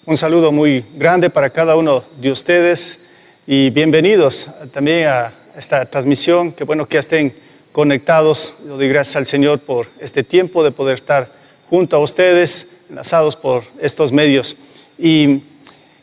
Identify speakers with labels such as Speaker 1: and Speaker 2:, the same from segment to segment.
Speaker 1: Un saludo muy grande para cada uno de ustedes y bienvenidos también a esta transmisión. Qué bueno que estén conectados. Yo doy gracias al Señor por este tiempo de poder estar junto a ustedes, enlazados por estos medios. Y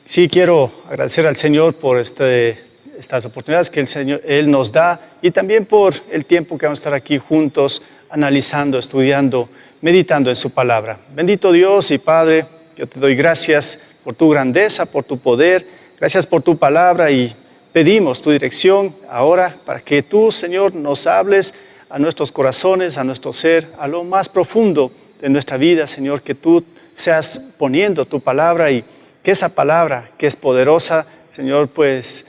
Speaker 1: sí quiero agradecer al Señor por estas oportunidades que Él nos da y también por el tiempo que vamos a estar aquí juntos, analizando, estudiando, meditando en su palabra. Bendito Dios y Padre, yo te doy gracias por tu grandeza, por tu poder, gracias por tu palabra y pedimos tu dirección ahora para que tú, Señor, nos hables a nuestros corazones, a nuestro ser, a lo más profundo de nuestra vida, Señor, que tú seas poniendo tu palabra y que esa palabra que es poderosa, Señor, pues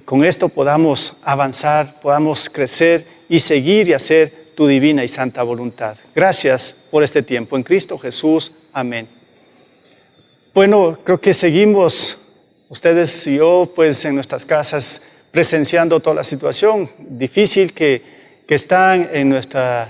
Speaker 1: con esto podamos avanzar, podamos crecer y seguir y hacer tu divina y santa voluntad. Gracias por este tiempo. En Cristo Jesús. Amén. Bueno, creo que seguimos, ustedes y yo, pues en nuestras casas, presenciando toda la situación difícil que están en nuestra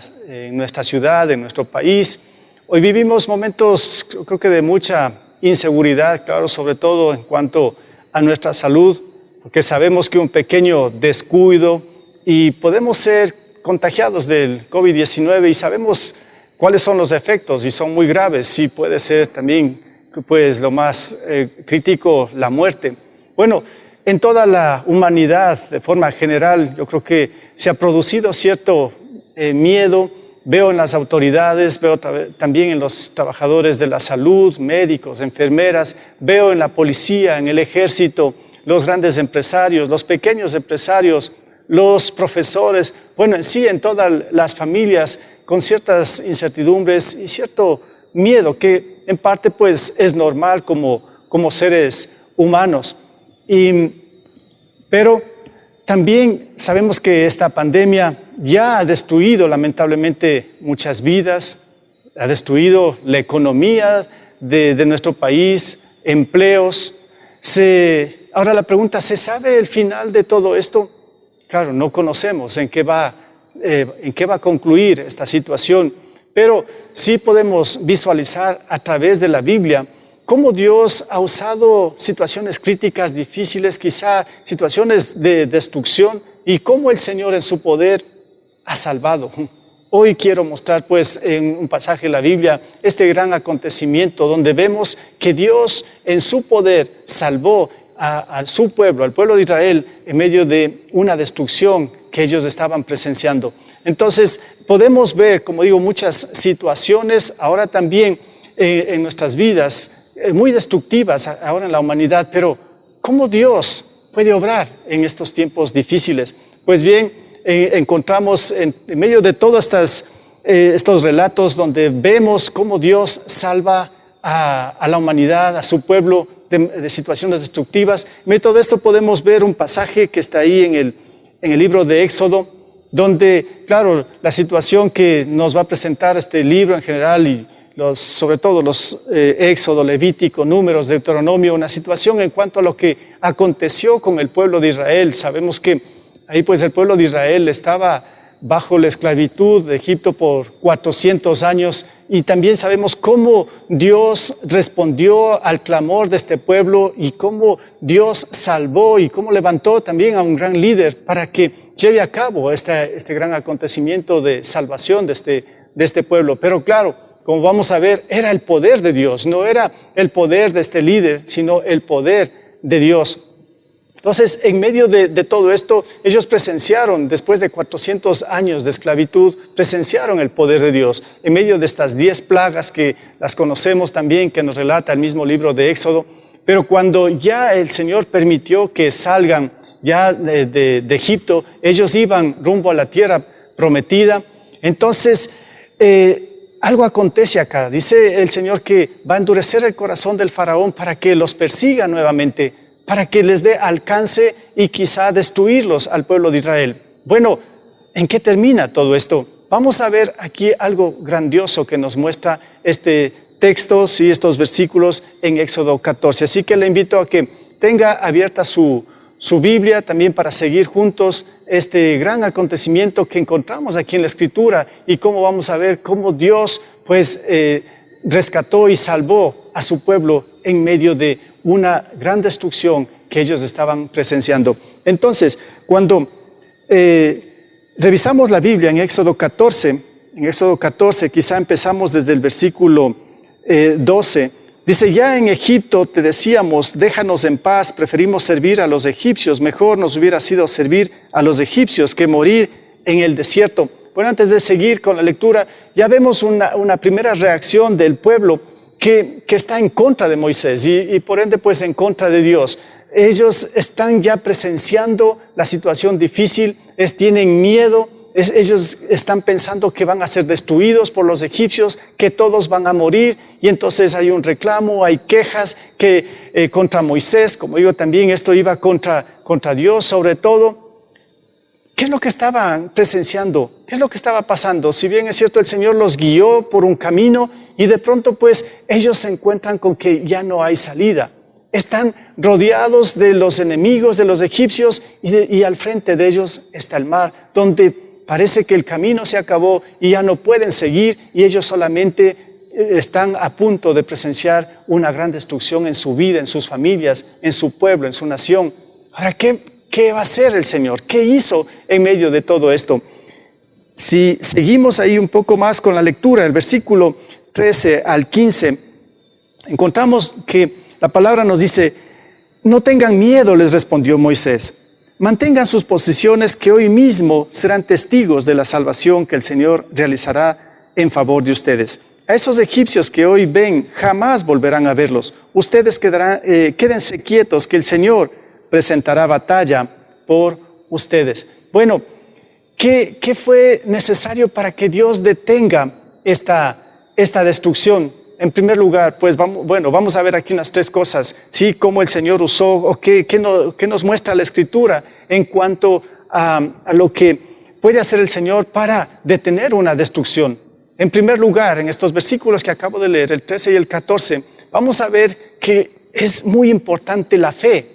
Speaker 1: ciudad, en nuestro país. Hoy vivimos momentos, creo que de mucha inseguridad, claro, sobre todo en cuanto a nuestra salud, porque sabemos que un pequeño descuido y podemos ser contagiados del COVID-19 y sabemos cuáles son los efectos y son muy graves. Sí, puede ser también pues lo más crítico, la muerte. Bueno, en toda la humanidad, de forma general, yo creo que se ha producido cierto miedo. Veo en las autoridades, veo también en los trabajadores de la salud, médicos, enfermeras, veo en la policía, en el ejército, los grandes empresarios, los pequeños empresarios, los profesores, bueno, en sí, en todas las familias, con ciertas incertidumbres y cierto miedo que en parte pues es normal como seres humanos. Pero también sabemos que esta pandemia ya ha destruido lamentablemente muchas vidas, ha destruido la economía de nuestro país, empleos. Ahora la pregunta, ¿se sabe el final de todo esto? Claro, no conocemos en qué va a concluir esta situación, pero sí podemos visualizar a través de la Biblia cómo Dios ha usado situaciones críticas, difíciles, quizá situaciones de destrucción, y cómo el Señor en su poder ha salvado. Hoy quiero mostrar pues en un pasaje de la Biblia este gran acontecimiento donde vemos que Dios en su poder salvó a su pueblo, al pueblo de Israel, en medio de una destrucción que ellos estaban presenciando. Entonces podemos ver, como digo, muchas situaciones ahora también en nuestras vidas, muy destructivas ahora en la humanidad, pero ¿cómo Dios puede obrar en estos tiempos difíciles? Pues bien, encontramos en medio de todos estos relatos donde vemos cómo Dios salva a la humanidad, a su pueblo de situaciones destructivas. En medio de todo esto podemos ver un pasaje que está ahí en el libro de Éxodo, donde, claro, la situación que nos va a presentar este libro en general y sobre todo los Éxodo, Levítico, Números, Deuteronomio, una situación en cuanto a lo que aconteció con el pueblo de Israel. Sabemos que ahí pues el pueblo de Israel estaba bajo la esclavitud de Egipto por 400 años y también sabemos cómo Dios respondió al clamor de este pueblo y cómo Dios salvó y cómo levantó también a un gran líder para que lleve a cabo este gran acontecimiento de salvación de este pueblo. Pero claro, como vamos a ver, era el poder de Dios, no era el poder de este líder, sino el poder de Dios. Entonces, en medio de todo esto, ellos presenciaron, después de 400 años de esclavitud, presenciaron el poder de Dios. En medio de estas 10 plagas que las conocemos también, que nos relata el mismo libro de Éxodo, pero cuando ya el Señor permitió que salgan ya de Egipto, ellos iban rumbo a la tierra prometida. Entonces, algo acontece acá. Dice el Señor que va a endurecer el corazón del faraón para que los persiga nuevamente, para que les dé alcance y quizá destruirlos al pueblo de Israel. Bueno, ¿en qué termina todo esto? Vamos a ver aquí algo grandioso que nos muestra este texto, sí, estos versículos en Éxodo 14. Así que le invito a que tenga abierta su Biblia también para seguir juntos este gran acontecimiento que encontramos aquí en la Escritura y cómo vamos a ver cómo Dios pues rescató y salvó a su pueblo en medio de una gran destrucción que ellos estaban presenciando. Entonces, cuando revisamos la Biblia en Éxodo 14, quizá empezamos desde el versículo 12, dice, ya en Egipto te decíamos, déjanos en paz, preferimos servir a los egipcios, mejor nos hubiera sido servir a los egipcios que morir en el desierto. Bueno, antes de seguir con la lectura, ya vemos una primera reacción del pueblo que está en contra de Moisés y por ende pues en contra de Dios. Ellos están ya presenciando la situación difícil, tienen miedo, ellos están pensando que van a ser destruidos por los egipcios, que todos van a morir, y entonces hay un reclamo, hay quejas contra Moisés, como digo también esto iba contra Dios sobre todo. ¿Qué es lo que estaban presenciando? ¿Qué es lo que estaba pasando? Si bien es cierto, el Señor los guió por un camino y de pronto pues ellos se encuentran con que ya no hay salida. Están rodeados de los enemigos de los egipcios y al frente de ellos está el mar, donde parece que el camino se acabó y ya no pueden seguir y ellos solamente están a punto de presenciar una gran destrucción en su vida, en sus familias, en su pueblo, en su nación. Ahora, ¿qué va a hacer el Señor? ¿Qué hizo en medio de todo esto? Si seguimos ahí un poco más con la lectura, el versículo 13 al 15, encontramos que la palabra nos dice, no tengan miedo, les respondió Moisés. Mantengan sus posiciones que hoy mismo serán testigos de la salvación que el Señor realizará en favor de ustedes. A esos egipcios que hoy ven, jamás volverán a verlos. Ustedes quédense quietos que el Señor presentará batalla por ustedes. Bueno, ¿qué fue necesario para que Dios detenga esta destrucción? En primer lugar, pues vamos a ver aquí unas tres cosas, ¿sí? Cómo el Señor usó o qué nos muestra la Escritura en cuanto a lo que puede hacer el Señor para detener una destrucción. En primer lugar, en estos versículos que acabo de leer, el 13 y el 14, vamos a ver que es muy importante la fe,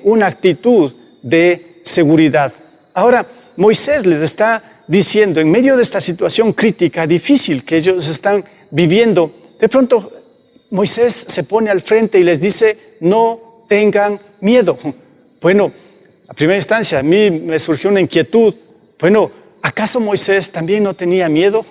Speaker 1: una actitud de seguridad. Ahora, Moisés les está diciendo, en medio de esta situación crítica, difícil que ellos están viviendo, de pronto Moisés se pone al frente y les dice, no tengan miedo. Bueno, a primera instancia a mí me surgió una inquietud. Bueno, ¿acaso Moisés también no tenía miedo?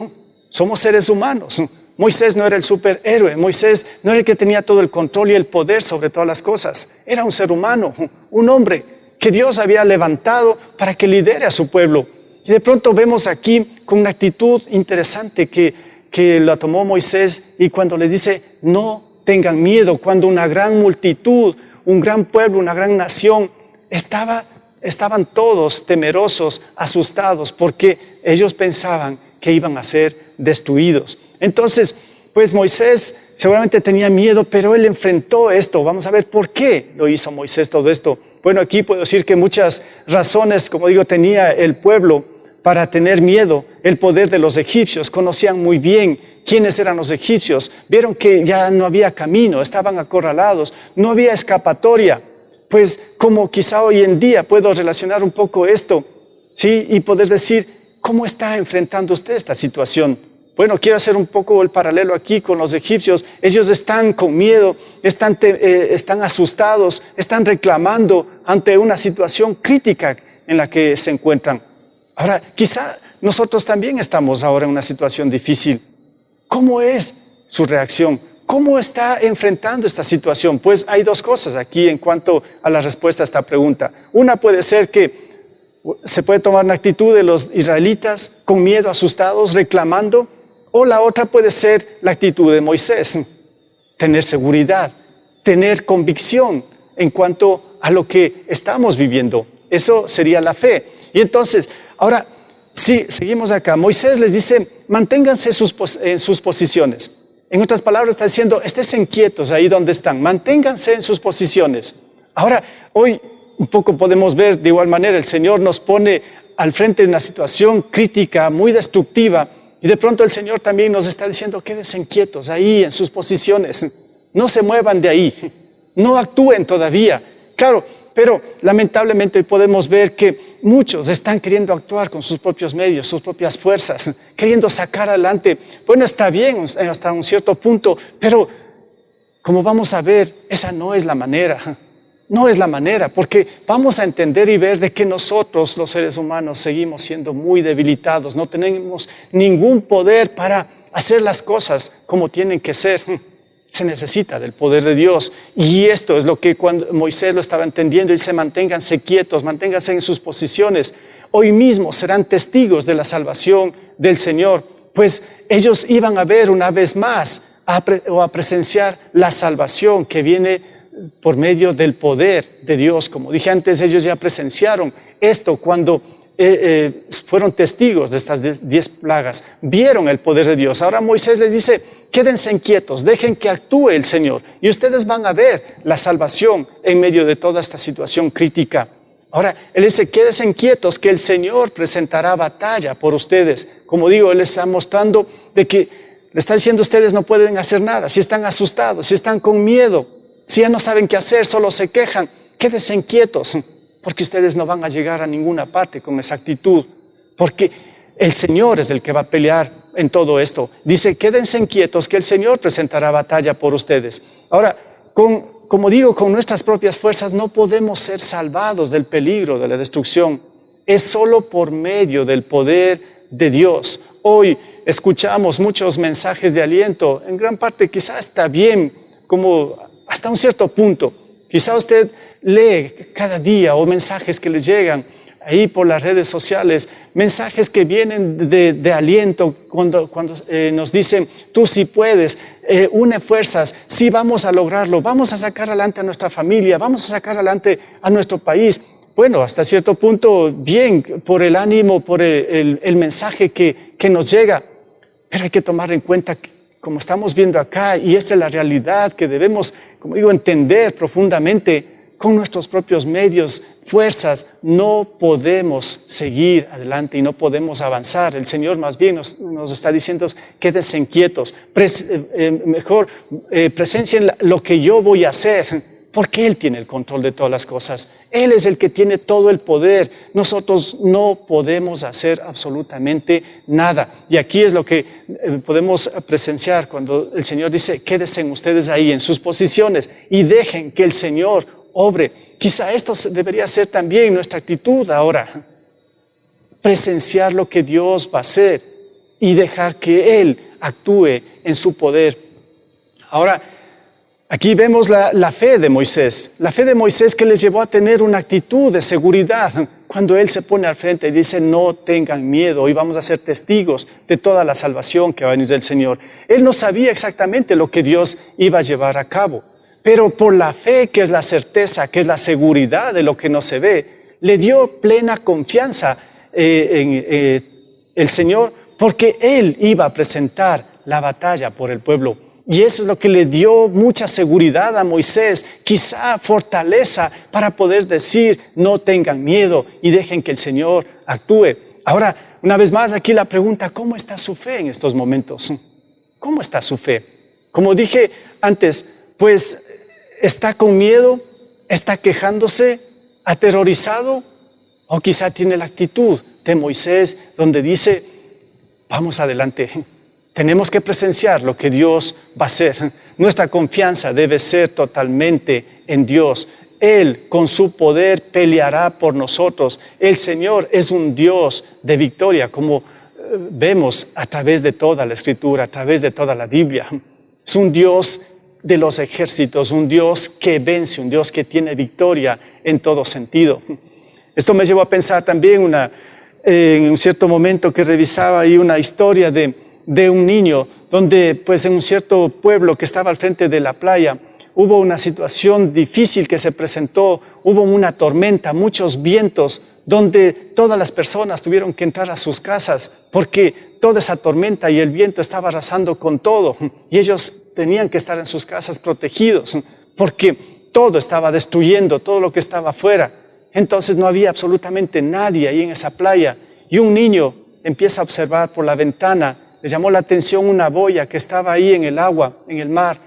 Speaker 1: Somos seres humanos. Moisés no era el superhéroe, Moisés no era el que tenía todo el control y el poder sobre todas las cosas. Era un ser humano, un hombre que Dios había levantado para que lidere a su pueblo. Y de pronto vemos aquí con una actitud interesante que la tomó Moisés y cuando les dice, no tengan miedo, cuando una gran multitud, un gran pueblo, una gran nación, estaban todos temerosos, asustados, porque ellos pensaban que iban a ser destruidos. Entonces, pues Moisés seguramente tenía miedo, pero él enfrentó esto. Vamos a ver por qué lo hizo Moisés todo esto. Bueno, aquí puedo decir que muchas razones, como digo, tenía el pueblo para tener miedo. El poder de los egipcios, conocían muy bien quiénes eran los egipcios, vieron que ya no había camino, estaban acorralados, no había escapatoria. Pues como quizá hoy en día puedo relacionar un poco esto, ¿sí? Y poder decir, ¿cómo está enfrentando usted esta situación? Bueno, quiero hacer un poco el paralelo aquí con los egipcios. Ellos están con miedo, están asustados, están reclamando ante una situación crítica en la que se encuentran. Ahora, quizá nosotros también estamos ahora en una situación difícil. ¿Cómo es su reacción? ¿Cómo está enfrentando esta situación? Pues hay dos cosas aquí en cuanto a la respuesta a esta pregunta. Una puede ser que se puede tomar una actitud de los israelitas con miedo, asustados, reclamando, o la otra puede ser la actitud de Moisés, tener seguridad, tener convicción en cuanto a lo que estamos viviendo. Eso sería la fe. Y entonces, ahora, sí, seguimos acá. Moisés les dice, manténganse en sus posiciones. En otras palabras, está diciendo, estén quietos ahí donde están, manténganse en sus posiciones. Ahora, hoy un poco podemos ver de igual manera, el Señor nos pone al frente de una situación crítica, muy destructiva, y de pronto el Señor también nos está diciendo, quédense quietos ahí en sus posiciones, no se muevan de ahí, no actúen todavía. Claro, pero lamentablemente podemos ver que muchos están queriendo actuar con sus propios medios, sus propias fuerzas, queriendo sacar adelante. Bueno, está bien hasta un cierto punto, pero como vamos a ver, esa no es la manera. No es la manera, porque vamos a entender y ver de que nosotros, los seres humanos, seguimos siendo muy debilitados. No tenemos ningún poder para hacer las cosas como tienen que ser. Se necesita del poder de Dios. Y esto es lo que cuando Moisés lo estaba entendiendo, y dice: manténganse quietos, manténganse en sus posiciones. Hoy mismo serán testigos de la salvación del Señor, pues ellos iban a ver una vez más a presenciar la salvación que viene por medio del poder de Dios. Como dije antes, ellos ya presenciaron esto cuando fueron testigos de estas 10 plagas, vieron el poder de Dios. Ahora Moisés les dice: quédense quietos, dejen que actúe el Señor y ustedes van a ver la salvación en medio de toda esta situación crítica. Ahora, Él dice: quédense quietos, que el Señor presentará batalla por ustedes. Como digo, Él está mostrando de que le está diciendo: ustedes no pueden hacer nada. Si están asustados, si están con miedo, si ya no saben qué hacer, solo se quejan, quédense quietos, porque ustedes no van a llegar a ninguna parte con esa actitud, porque el Señor es el que va a pelear en todo esto. Dice: quédense quietos, que el Señor presentará batalla por ustedes. Ahora, como digo, con nuestras propias fuerzas no podemos ser salvados del peligro de la destrucción. Es solo por medio del poder de Dios. Hoy escuchamos muchos mensajes de aliento, en gran parte quizás está bien, como hasta un cierto punto. Quizá usted lee cada día o mensajes que le llegan ahí por las redes sociales, mensajes que vienen de aliento cuando nos dicen: tú sí puedes, une fuerzas, sí vamos a lograrlo, vamos a sacar adelante a nuestra familia, vamos a sacar adelante a nuestro país. Bueno, hasta cierto punto bien, por el ánimo, por el mensaje que nos llega, pero hay que tomar en cuenta que, como estamos viendo acá, y esta es la realidad que debemos, como digo, entender profundamente, con nuestros propios medios, fuerzas, no podemos seguir adelante y no podemos avanzar. El Señor más bien nos está diciendo: quédense quietos, mejor presencien lo que yo voy a hacer, porque Él tiene el control de todas las cosas. Él es el que tiene todo el poder. Nosotros no podemos hacer absolutamente nada. Y aquí es lo que podemos presenciar cuando el Señor dice: quédense ustedes ahí en sus posiciones y dejen que el Señor obre. Quizá esto debería ser también nuestra actitud ahora. Presenciar lo que Dios va a hacer y dejar que Él actúe en su poder. Ahora, aquí vemos la fe de Moisés. La fe de Moisés que les llevó a tener una actitud de seguridad. Cuando Él se pone al frente y dice: no tengan miedo, hoy vamos a ser testigos de toda la salvación que va a venir del Señor. Él no sabía exactamente lo que Dios iba a llevar a cabo, pero por la fe, que es la certeza, que es la seguridad de lo que no se ve, le dio plena confianza en el Señor, porque Él iba a presentar la batalla por el pueblo. Y eso es lo que le dio mucha seguridad a Moisés, quizá fortaleza para poder decir: no tengan miedo y dejen que el Señor actúe. Ahora, una vez más, aquí la pregunta: ¿cómo está su fe en estos momentos? ¿Cómo está su fe? Como dije antes, pues está con miedo, está quejándose, aterrorizado, o quizá tiene la actitud de Moisés, donde dice: vamos adelante, tenemos que presenciar lo que Dios va a hacer. Nuestra confianza debe ser totalmente en Dios. Él con su poder peleará por nosotros. El Señor es un Dios de victoria, como vemos a través de toda la Escritura, a través de toda la Biblia. Es un Dios de los ejércitos, un Dios que vence, un Dios que tiene victoria en todo sentido. Esto me llevó a pensar también en un cierto momento que revisaba ahí una historia de un niño, donde pues en un cierto pueblo que estaba al frente de la playa, hubo una situación difícil que se presentó, hubo una tormenta, muchos vientos, donde todas las personas tuvieron que entrar a sus casas, porque toda esa tormenta y el viento estaba arrasando con todo, y ellos tenían que estar en sus casas protegidos, porque todo estaba destruyendo, todo lo que estaba afuera. Entonces no había absolutamente nadie ahí en esa playa, y un niño empieza a observar por la ventana, le llamó la atención una boya que estaba ahí en el agua, en el mar.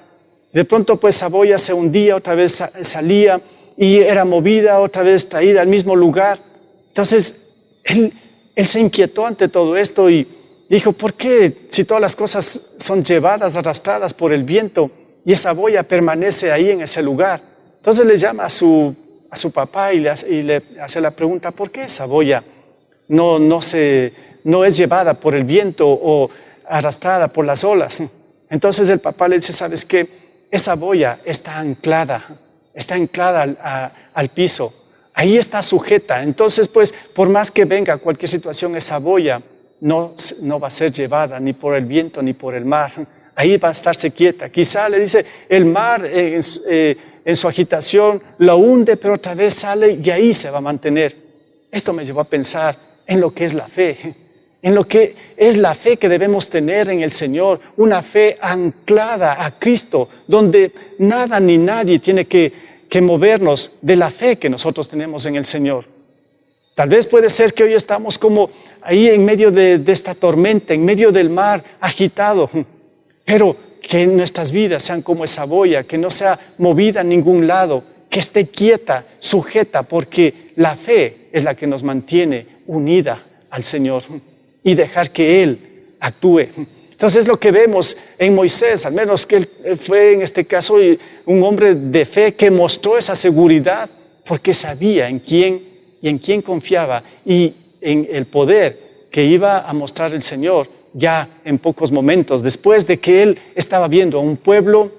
Speaker 1: De pronto pues esa boya se hundía, otra vez salía y era movida, otra vez traída al mismo lugar. Entonces él se inquietó ante todo esto y dijo: ¿por qué, si todas las cosas son llevadas, arrastradas por el viento, y esa boya permanece ahí en ese lugar. Entonces le llama a su papá y le hace la pregunta, ¿por qué esa boya no es llevada por el viento o arrastrada por las olas? Entonces el papá le dice, ¿sabes qué? Esa boya está anclada al piso, ahí está sujeta. Entonces, pues, por más que venga cualquier situación, esa boya no va a ser llevada ni por el viento ni por el mar. Ahí va a estarse quieta. Quizá le dice, el mar en su agitación la hunde, pero otra vez sale y ahí se va a mantener. Esto me llevó a pensar en lo que es la fe, en lo que es la fe que debemos tener en el Señor, una fe anclada a Cristo, donde nada ni nadie tiene que movernos de la fe que nosotros tenemos en el Señor. Tal vez puede ser que hoy estamos como ahí en medio de esta tormenta, en medio del mar agitado, pero que nuestras vidas sean como esa boya, que no sea movida a ningún lado, que esté quieta, sujeta, porque la fe es la que nos mantiene unida al Señor y dejar que Él actúe. Entonces es lo que vemos en Moisés, al menos que él fue en este caso un hombre de fe que mostró esa seguridad porque sabía en quién confiaba y en el poder que iba a mostrar el Señor ya en pocos momentos, después de que él estaba viendo a un pueblo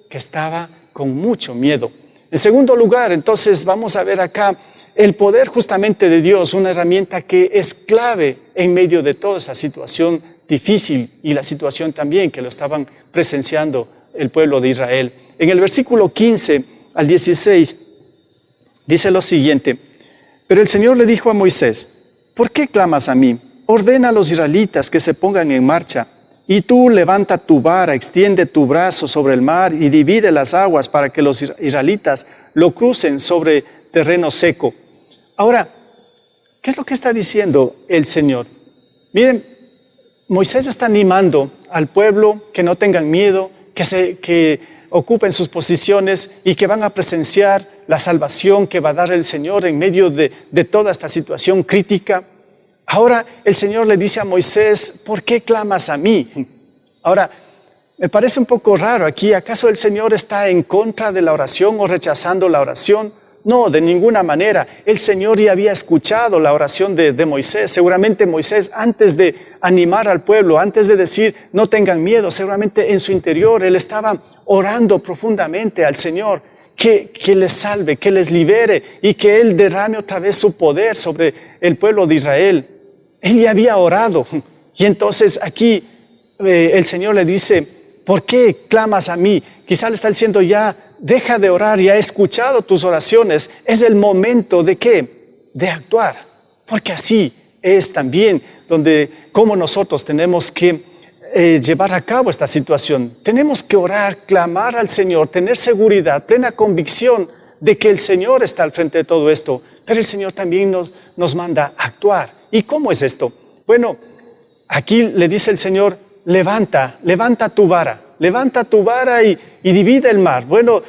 Speaker 1: que estaba con mucho miedo. En segundo lugar, entonces vamos a ver acá el poder justamente de Dios, una herramienta que es clave en medio de toda esa situación difícil y la situación también que lo estaban presenciando el pueblo de Israel. En el versículo 15 al 16 dice lo siguiente: pero el Señor le dijo a Moisés, ¿por qué clamas a mí? Ordena a los israelitas que se pongan en marcha, y tú levanta tu vara, extiende tu brazo sobre el mar y divide las aguas para que los israelitas lo crucen sobre terreno seco. Ahora, ¿qué es lo que está diciendo el Señor? Miren, Moisés está animando al pueblo que no tengan miedo, que ocupen sus posiciones y que van a presenciar la salvación que va a dar el Señor en medio de toda esta situación crítica. Ahora el Señor le dice a Moisés, ¿por qué clamas a mí? Ahora, me parece un poco raro aquí, ¿acaso el Señor está en contra de la oración o rechazando la oración? No, de ninguna manera. El Señor ya había escuchado la oración de Moisés. Seguramente Moisés, antes de animar al pueblo, antes de decir no tengan miedo, seguramente en su interior él estaba orando profundamente al Señor que les salve, que les libere y que Él derrame otra vez su poder sobre el pueblo de Israel. Él ya había orado. Y entonces aquí el Señor le dice, ¿por qué clamas a mí? Quizá le está diciendo ya, deja de orar, ya he escuchado tus oraciones. Es el momento ¿de qué? De actuar. Porque así es también como nosotros tenemos que llevar a cabo esta situación. Tenemos que orar, clamar al Señor, tener seguridad, plena convicción de que el Señor está al frente de todo esto. Pero el Señor también nos manda a actuar. ¿Y cómo es esto? Bueno, aquí le dice el Señor, levanta tu vara y divide el mar. Bueno,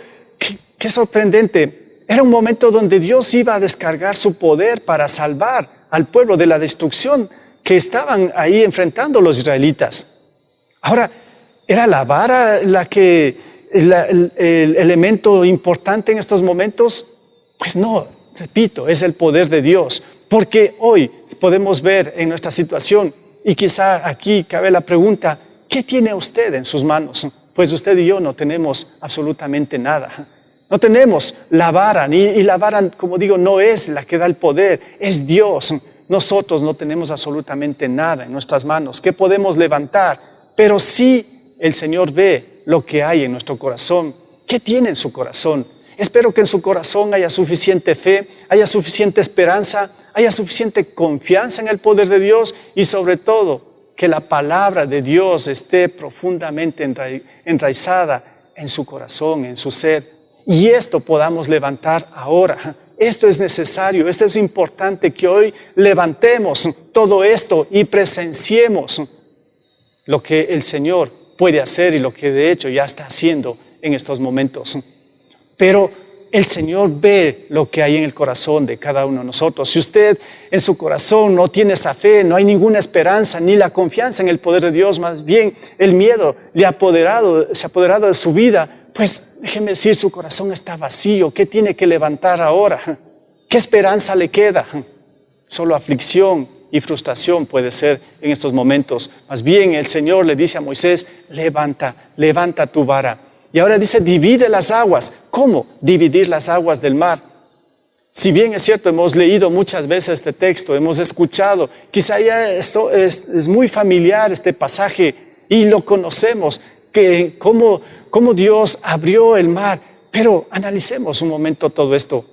Speaker 1: qué sorprendente. Era un momento donde Dios iba a descargar su poder para salvar al pueblo de la destrucción que estaban ahí enfrentando los israelitas. Ahora, ¿era la vara el elemento importante en estos momentos? Pues no, repito, es el poder de Dios. Porque hoy podemos ver en nuestra situación, y quizá aquí cabe la pregunta, ¿qué tiene usted en sus manos? Pues usted y yo no tenemos absolutamente nada. No tenemos la vara, y la vara, como digo, no es la que da el poder, es Dios. Nosotros no tenemos absolutamente nada en nuestras manos. ¿Qué podemos levantar? Pero sí el Señor ve lo que hay en nuestro corazón. ¿Qué tiene en su corazón? Espero que en su corazón haya suficiente fe, haya suficiente esperanza, haya suficiente confianza en el poder de Dios y sobre todo que la palabra de Dios esté profundamente enraizada en su corazón, en su ser. Y esto podamos levantar ahora. Esto es necesario, esto es importante que hoy levantemos todo esto y presenciemos lo que el Señor puede hacer y lo que de hecho ya está haciendo en estos momentos. Pero el Señor ve lo que hay en el corazón de cada uno de nosotros. Si usted en su corazón no tiene esa fe, no hay ninguna esperanza, ni la confianza en el poder de Dios, más bien el miedo se ha apoderado de su vida, pues déjeme decir, su corazón está vacío. ¿Qué tiene que levantar ahora? ¿Qué esperanza le queda? Solo aflicción y frustración puede ser en estos momentos. Más bien el Señor le dice a Moisés, levanta tu vara. Y ahora dice, divide las aguas. ¿Cómo dividir las aguas del mar? Si bien es cierto, hemos leído muchas veces este texto, hemos escuchado, quizá ya esto es muy familiar este pasaje y lo conocemos, que cómo Dios abrió el mar. Pero analicemos un momento todo esto.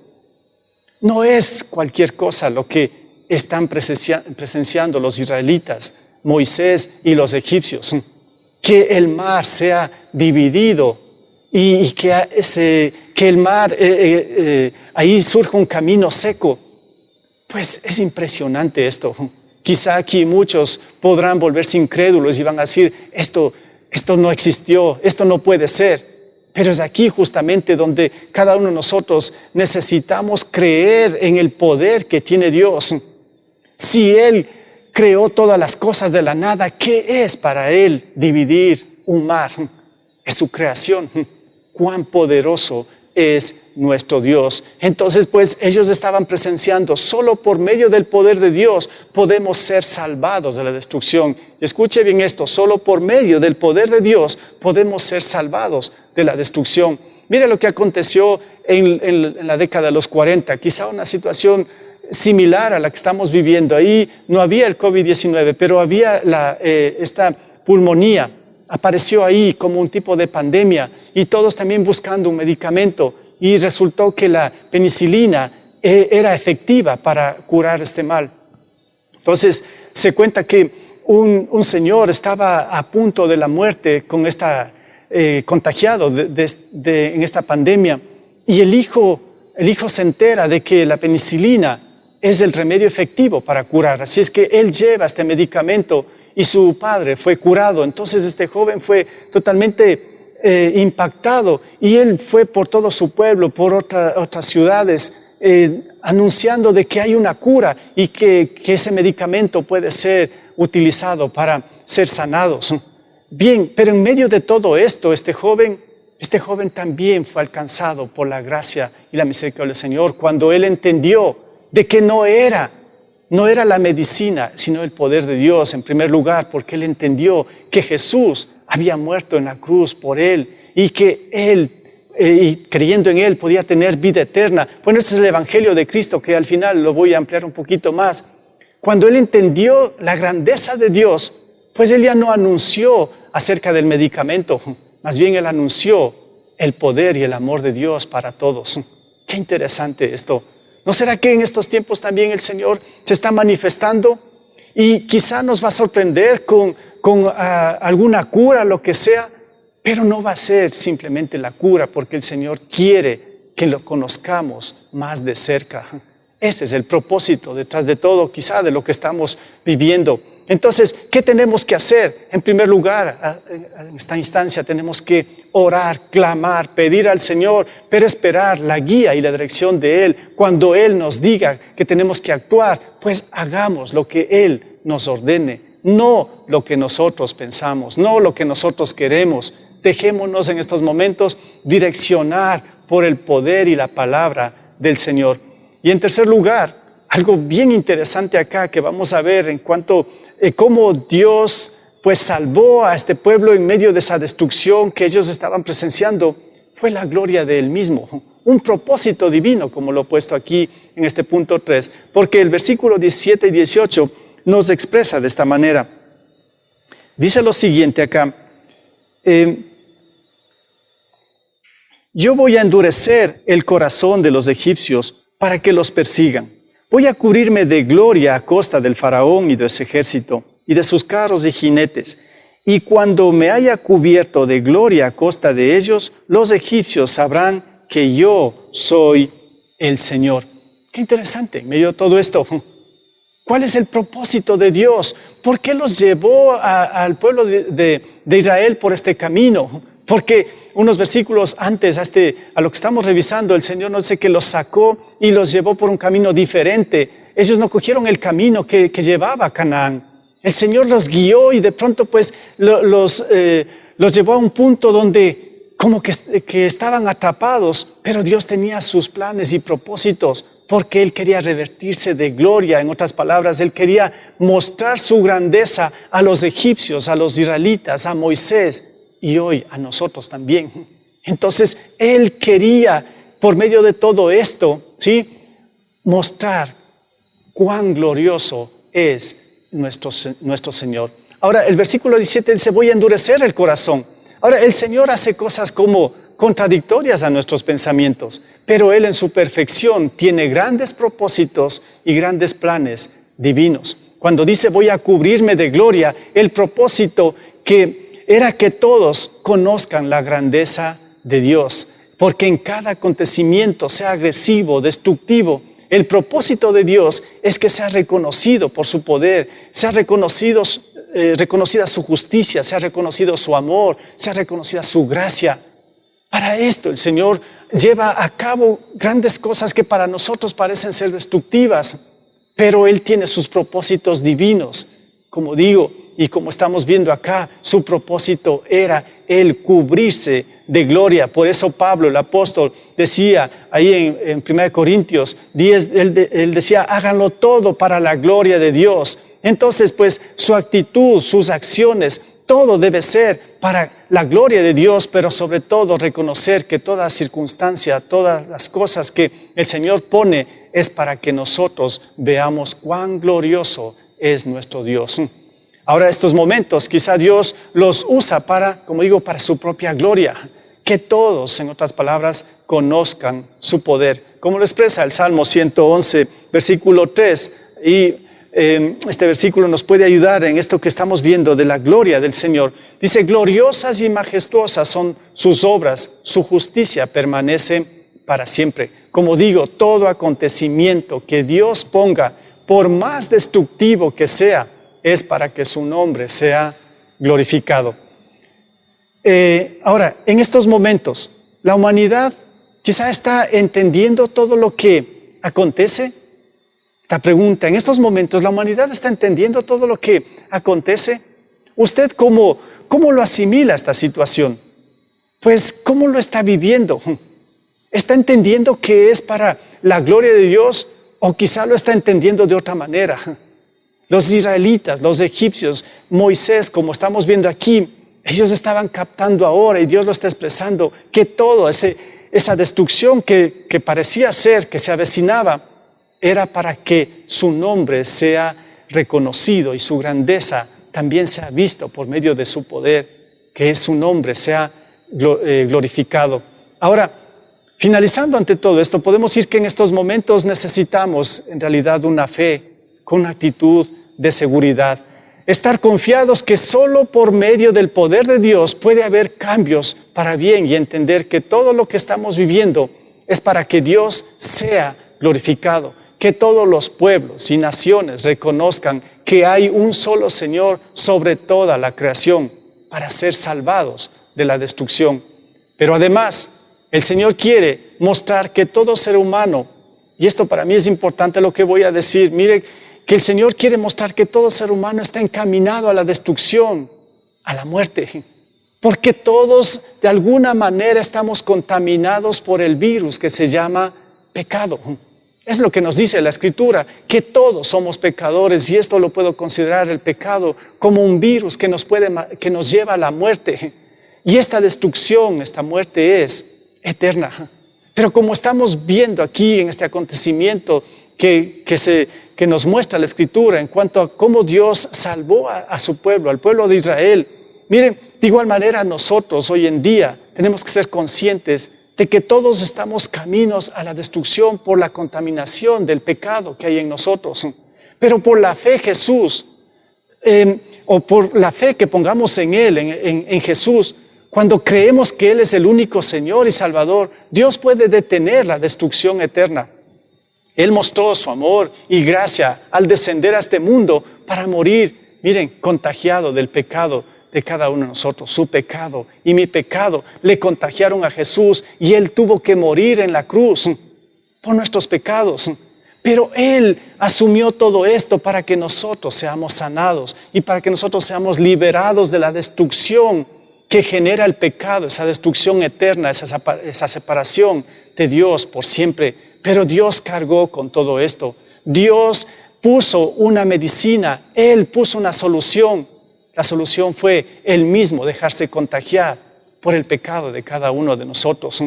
Speaker 1: No es cualquier cosa lo que están presenciando los israelitas, Moisés y los egipcios, que el mar sea dividido y que el mar, ahí surja un camino seco. Pues es impresionante esto. Quizá aquí muchos podrán volverse incrédulos y van a decir, esto no existió, esto no puede ser. Pero es aquí justamente donde cada uno de nosotros necesitamos creer en el poder que tiene Dios. Si Él creó todas las cosas de la nada, ¿qué es para Él dividir un mar? Es su creación. Cuán poderoso es nuestro Dios. Entonces, pues ellos estaban presenciando, solo por medio del poder de Dios podemos ser salvados de la destrucción. Y escuche bien esto, solo por medio del poder de Dios podemos ser salvados de la destrucción. Mire lo que aconteció en la década de los 40, quizá una situación similar a la que estamos viviendo. Ahí no había el COVID-19, pero había esta pulmonía. Apareció ahí como un tipo de pandemia y todos también buscando un medicamento, y resultó que la penicilina era efectiva para curar este mal. Entonces se cuenta que un señor estaba a punto de la muerte con contagiado en esta pandemia, y el hijo se entera de que la penicilina es el remedio efectivo para curar. Así es que él lleva este medicamento y su padre fue curado. Entonces este joven fue totalmente impactado, y él fue por todo su pueblo, por otras ciudades, anunciando de que hay una cura y que ese medicamento puede ser utilizado para ser sanados. Bien, pero en medio de todo esto, este joven también fue alcanzado por la gracia y la misericordia del Señor, cuando él entendió de que no era la medicina, sino el poder de Dios en primer lugar, porque él entendió que Jesús había muerto en la cruz por él, y que él, y creyendo en él, podía tener vida eterna. Bueno, ese es el Evangelio de Cristo, que al final lo voy a ampliar un poquito más. Cuando él entendió la grandeza de Dios, pues él ya no anunció acerca del medicamento, más bien él anunció el poder y el amor de Dios para todos. Qué interesante esto. ¿No será que en estos tiempos también el Señor se está manifestando? Y quizá nos va a sorprender con alguna cura, lo que sea, pero no va a ser simplemente la cura, porque el Señor quiere que lo conozcamos más de cerca. Este es el propósito detrás de todo, quizá de lo que estamos viviendo. Entonces, ¿qué tenemos que hacer? En primer lugar, en esta instancia tenemos que orar, clamar, pedir al Señor, pero esperar la guía y la dirección de Él. Cuando Él nos diga que tenemos que actuar, pues hagamos lo que Él nos ordene, no lo que nosotros pensamos, no lo que nosotros queremos. Dejémonos en estos momentos direccionar por el poder y la palabra del Señor. Y en tercer lugar, algo bien interesante acá que vamos a ver en cuanto a cómo Dios pues salvó a este pueblo en medio de esa destrucción que ellos estaban presenciando, fue la gloria de Él mismo, un propósito divino, como lo he puesto aquí en este punto 3, porque el versículo 17 y 18 nos expresa de esta manera. Dice lo siguiente acá: yo voy a endurecer el corazón de los egipcios para que los persigan. Voy a cubrirme de gloria a costa del faraón y de su ejército y de sus carros y jinetes. Y cuando me haya cubierto de gloria a costa de ellos, los egipcios sabrán que yo soy el Señor. Qué interesante, en medio de todo esto. ¿Cuál es el propósito de Dios? ¿Por qué los llevó al pueblo de Israel por este camino? Porque unos versículos antes, a lo que estamos revisando, el Señor nos dice que los sacó y los llevó por un camino diferente. Ellos no cogieron el camino que llevaba a Canaán. El Señor los guió y de pronto pues los llevó a un punto donde como que estaban atrapados, pero Dios tenía sus planes y propósitos porque Él quería revertirse de gloria. En otras palabras, Él quería mostrar su grandeza a los egipcios, a los israelitas, a Moisés y hoy a nosotros también. Entonces, Él quería, por medio de todo esto, ¿sí?, mostrar cuán glorioso es nuestro Señor. Ahora, el versículo 17 dice, voy a endurecer el corazón. Ahora, el Señor hace cosas como contradictorias a nuestros pensamientos, pero Él en su perfección tiene grandes propósitos y grandes planes divinos. Cuando dice voy a cubrirme de gloria, el propósito era que todos conozcan la grandeza de Dios, porque en cada acontecimiento, sea agresivo, destructivo, el propósito de Dios es que sea reconocido por su poder, sea reconocida su justicia, sea reconocido su amor, sea reconocida su gracia. Para esto el Señor lleva a cabo grandes cosas que para nosotros parecen ser destructivas, pero Él tiene sus propósitos divinos. Como digo, y como estamos viendo acá, su propósito era el cubrirse de gloria. Por eso Pablo, el apóstol, decía ahí en 1 Corintios 10, él decía, háganlo todo para la gloria de Dios. Entonces, pues, su actitud, sus acciones, todo debe ser para la gloria de Dios, pero sobre todo reconocer que toda circunstancia, todas las cosas que el Señor pone es para que nosotros veamos cuán glorioso es nuestro Dios. Ahora, estos momentos, quizá Dios los usa para, como digo, para su propia gloria. Que todos, en otras palabras, conozcan su poder. Como lo expresa el Salmo 111, versículo 3. Y este versículo nos puede ayudar en esto que estamos viendo de la gloria del Señor. Dice, gloriosas y majestuosas son sus obras, su justicia permanece para siempre. Como digo, todo acontecimiento que Dios ponga, por más destructivo que sea, es para que su nombre sea glorificado. Ahora, en estos momentos, la humanidad quizá está entendiendo todo lo que acontece. Esta pregunta, en estos momentos, ¿la humanidad está entendiendo todo lo que acontece? ¿Usted cómo lo asimila esta situación? Pues, ¿cómo lo está viviendo? ¿Está entendiendo que es para la gloria de Dios o quizá lo está entendiendo de otra manera? Los israelitas, los egipcios, Moisés, como estamos viendo aquí, ellos estaban captando ahora y Dios lo está expresando que todo esa destrucción que parecía ser, que se avecinaba, era para que su nombre sea reconocido y su grandeza también sea visto por medio de su poder, que su nombre sea glorificado. Ahora, finalizando ante todo esto, podemos decir que en estos momentos necesitamos en realidad una fe con una actitud de seguridad. Estar confiados que solo por medio del poder de Dios puede haber cambios para bien y entender que todo lo que estamos viviendo es para que Dios sea glorificado, que todos los pueblos y naciones reconozcan que hay un solo Señor sobre toda la creación para ser salvados de la destrucción. Pero además, el Señor quiere mostrar que todo ser humano, y esto para mí es importante lo que voy a decir, mire, que el Señor quiere mostrar que todo ser humano está encaminado a la destrucción, a la muerte, porque todos de alguna manera estamos contaminados por el virus que se llama pecado. Es lo que nos dice la Escritura, que todos somos pecadores y esto lo puedo considerar el pecado como un virus que nos lleva a la muerte. Y esta destrucción, esta muerte es eterna. Pero como estamos viendo aquí en este acontecimiento que nos muestra la Escritura en cuanto a cómo Dios salvó a su pueblo, al pueblo de Israel. Miren, de igual manera nosotros hoy en día tenemos que ser conscientes de que todos estamos caminos a la destrucción por la contaminación del pecado que hay en nosotros. Pero por la fe Jesús, o por la fe que pongamos en Él, en Jesús, cuando creemos que Él es el único Señor y Salvador, Dios puede detener la destrucción eterna. Él mostró su amor y gracia al descender a este mundo para morir, miren, contagiado del pecado de cada uno de nosotros. Su pecado y mi pecado le contagiaron a Jesús y Él tuvo que morir en la cruz por nuestros pecados. Pero Él asumió todo esto para que nosotros seamos sanados y para que nosotros seamos liberados de la destrucción que genera el pecado, esa destrucción eterna, esa separación de Dios por siempre. Pero Dios cargó con todo esto. Dios puso una medicina, Él puso una solución. La solución fue Él mismo dejarse contagiar por el pecado de cada uno de nosotros.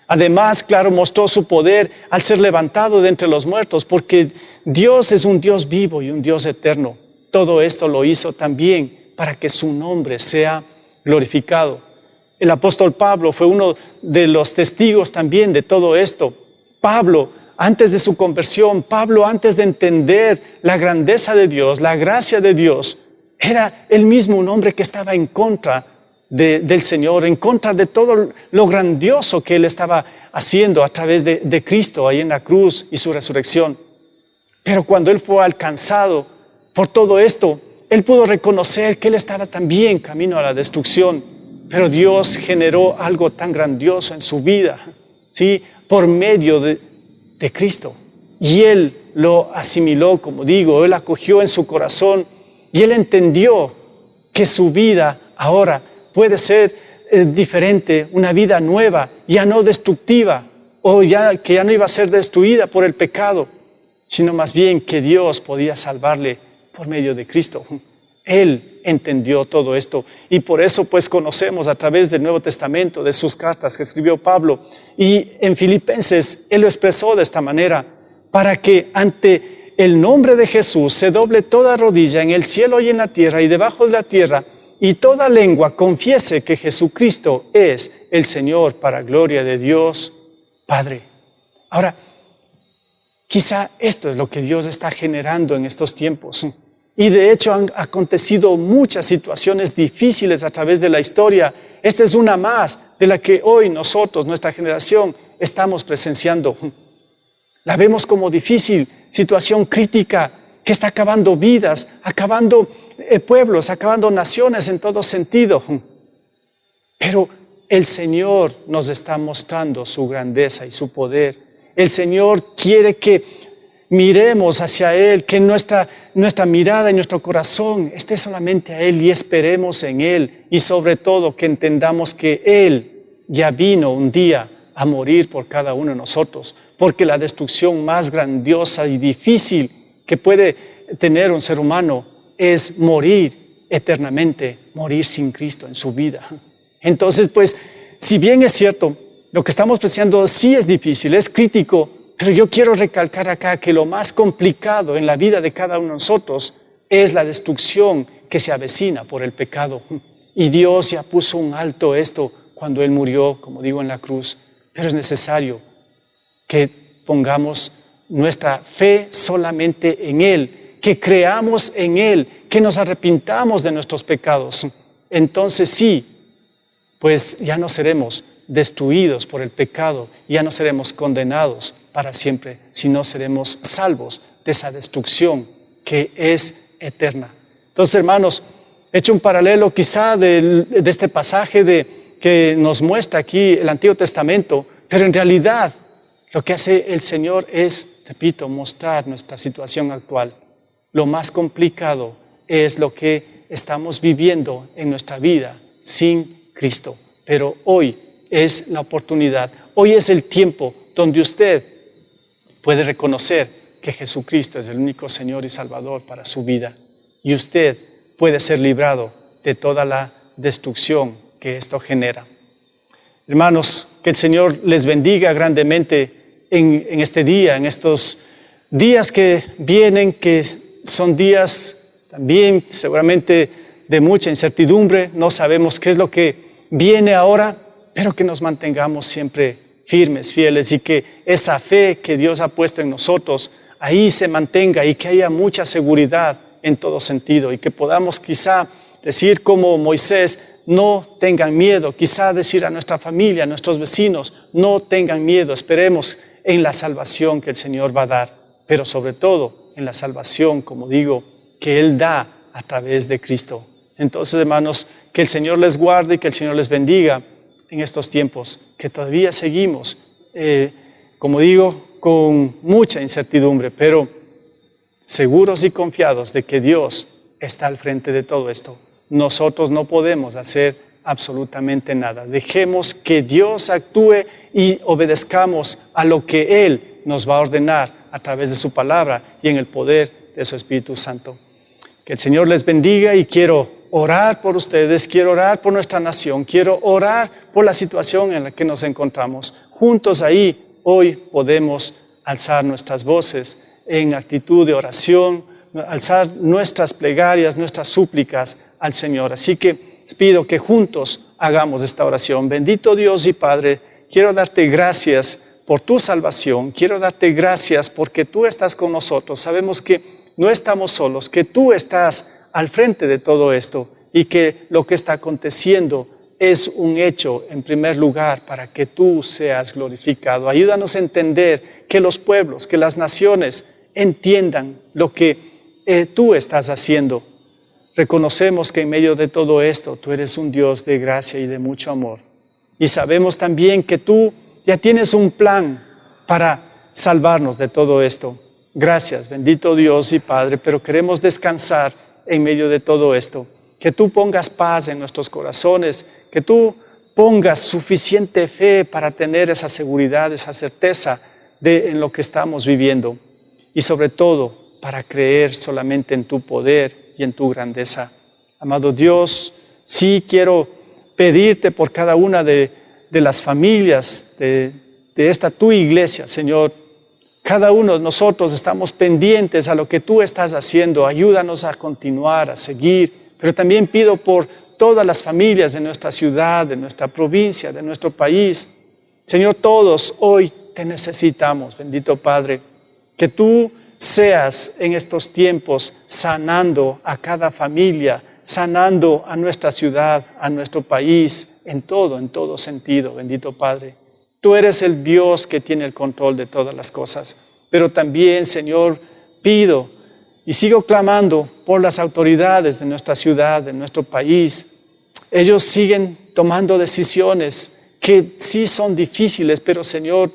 Speaker 1: Además, claro, mostró su poder al ser levantado de entre los muertos, porque Dios es un Dios vivo y un Dios eterno. Todo esto lo hizo también para que su nombre sea glorificado. El apóstol Pablo fue uno de los testigos también de todo esto. Pablo, antes de su conversión, Pablo, antes de entender la grandeza de Dios, la gracia de Dios, era él mismo un hombre que estaba en contra del Señor, en contra de todo lo grandioso que Él estaba haciendo a través de Cristo ahí en la cruz y su resurrección. Pero cuando Él fue alcanzado por todo esto, Él pudo reconocer que Él estaba también camino a la destrucción. Pero Dios generó algo tan grandioso en su vida, ¿sí? Por medio de Cristo. Y Él lo asimiló, como digo, Él acogió en su corazón y Él entendió que su vida ahora puede ser diferente, una vida nueva, ya no destructiva, o que ya no iba a ser destruida por el pecado, sino más bien que Dios podía salvarle por medio de Cristo. Él entendió todo esto y por eso pues conocemos a través del Nuevo Testamento, de sus cartas que escribió Pablo, y en Filipenses Él lo expresó de esta manera: para que ante el nombre de Jesús se doble toda rodilla en el cielo y en la tierra y debajo de la tierra, y toda lengua confiese que Jesucristo es el Señor, para gloria de Dios Padre. Ahora, quizá esto es lo que Dios está generando en estos tiempos. Y de hecho han acontecido muchas situaciones difíciles a través de la historia. Esta es una más de la que hoy nosotros, nuestra generación, estamos presenciando. La vemos como difícil, situación crítica que está acabando vidas, acabando pueblos, acabando naciones en todo sentido. Pero el Señor nos está mostrando su grandeza y su poder. El Señor quiere que miremos hacia Él, que nuestra mirada y nuestro corazón esté solamente a Él y esperemos en Él. Y sobre todo que entendamos que Él ya vino un día a morir por cada uno de nosotros. Porque la destrucción más grandiosa y difícil que puede tener un ser humano es morir eternamente, morir sin Cristo en su vida. Entonces, pues, si bien es cierto, lo que estamos presenciando sí es difícil, es crítico, pero yo quiero recalcar acá que lo más complicado en la vida de cada uno de nosotros es la destrucción que se avecina por el pecado. Y Dios ya puso un alto a esto cuando Él murió, como digo, en la cruz. Pero es necesario que pongamos nuestra fe solamente en Él, que creamos en Él, que nos arrepintamos de nuestros pecados. Entonces sí, pues ya no seremos destruidos por el pecado, ya no seremos condenados para siempre, sino seremos salvos de esa destrucción que es eterna. Entonces, hermanos, he hecho un paralelo quizá de este pasaje que nos muestra aquí el Antiguo Testamento, pero en realidad lo que hace el Señor es, repito, mostrar nuestra situación actual. Lo más complicado es lo que estamos viviendo en nuestra vida sin Cristo. Pero hoy es la oportunidad, hoy es el tiempo donde usted puede reconocer que Jesucristo es el único Señor y Salvador para su vida. Y usted puede ser librado de toda la destrucción que esto genera. Hermanos, que el Señor les bendiga grandemente en este día, en estos días que vienen, que son días también seguramente de mucha incertidumbre. No sabemos qué es lo que viene ahora, pero que nos mantengamos siempre firmes, fieles, y que esa fe que Dios ha puesto en nosotros ahí se mantenga y que haya mucha seguridad en todo sentido y que podamos quizá decir como Moisés: no tengan miedo, quizá decir a nuestra familia, a nuestros vecinos: no tengan miedo, esperemos en la salvación que el Señor va a dar, pero sobre todo en la salvación, como digo, que Él da a través de Cristo. Entonces, hermanos, que el Señor les guarde y que el Señor les bendiga en estos tiempos, que todavía seguimos, como digo, con mucha incertidumbre, pero seguros y confiados de que Dios está al frente de todo esto. Nosotros no podemos hacer absolutamente nada. Dejemos que Dios actúe y obedezcamos a lo que Él nos va a ordenar a través de su palabra y en el poder de su Espíritu Santo. Que el Señor les bendiga y quiero orar por ustedes, quiero orar por nuestra nación, quiero orar por la situación en la que nos encontramos. Juntos ahí hoy podemos alzar nuestras voces en actitud de oración, alzar nuestras plegarias, nuestras súplicas al Señor. Así que les pido que juntos hagamos esta oración. Bendito Dios y Padre, quiero darte gracias por tu salvación. Quiero darte gracias porque tú estás con nosotros. Sabemos que no estamos solos, que tú estás al frente de todo esto y que lo que está aconteciendo es un hecho en primer lugar para que tú seas glorificado. Ayúdanos a entender que los pueblos, que las naciones entiendan lo que tú estás haciendo. Reconocemos que en medio de todo esto tú eres un Dios de gracia y de mucho amor. Y sabemos también que tú ya tienes un plan para salvarnos de todo esto. Gracias, bendito Dios y Padre, pero queremos descansar en medio de todo esto. Que tú pongas paz en nuestros corazones, que tú pongas suficiente fe para tener esa seguridad, esa certeza en lo que estamos viviendo. Y sobre todo, para creer solamente en tu poder y en tu grandeza. Amado Dios, sí quiero pedirte por cada una de las familias de esta tu iglesia, Señor. Cada uno de nosotros estamos pendientes a lo que tú estás haciendo. Ayúdanos a continuar, a seguir. Pero también pido por todas las familias de nuestra ciudad, de nuestra provincia, de nuestro país. Señor, todos hoy te necesitamos, bendito Padre, que tú seas en estos tiempos sanando a cada familia, sanando a nuestra ciudad, a nuestro país, en todo sentido, bendito Padre. Tú eres el Dios que tiene el control de todas las cosas, pero también, Señor, pido y sigo clamando por las autoridades de nuestra ciudad, de nuestro país. Ellos siguen tomando decisiones que sí son difíciles, pero Señor,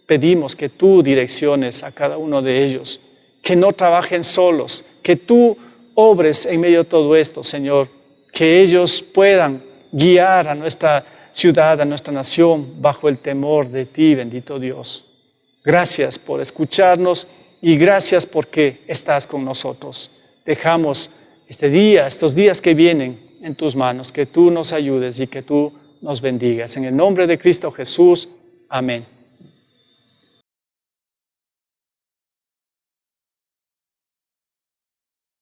Speaker 1: pedimos que tú direcciones a cada uno de ellos, que no trabajen solos, que tú obres en medio de todo esto, Señor, que ellos puedan guiar a nuestra ciudad, a nuestra nación, bajo el temor de ti, bendito Dios. Gracias por escucharnos y gracias porque estás con nosotros. Dejamos este día, estos días que vienen en tus manos, que tú nos ayudes y que tú nos bendigas. En el nombre de Cristo Jesús, amén.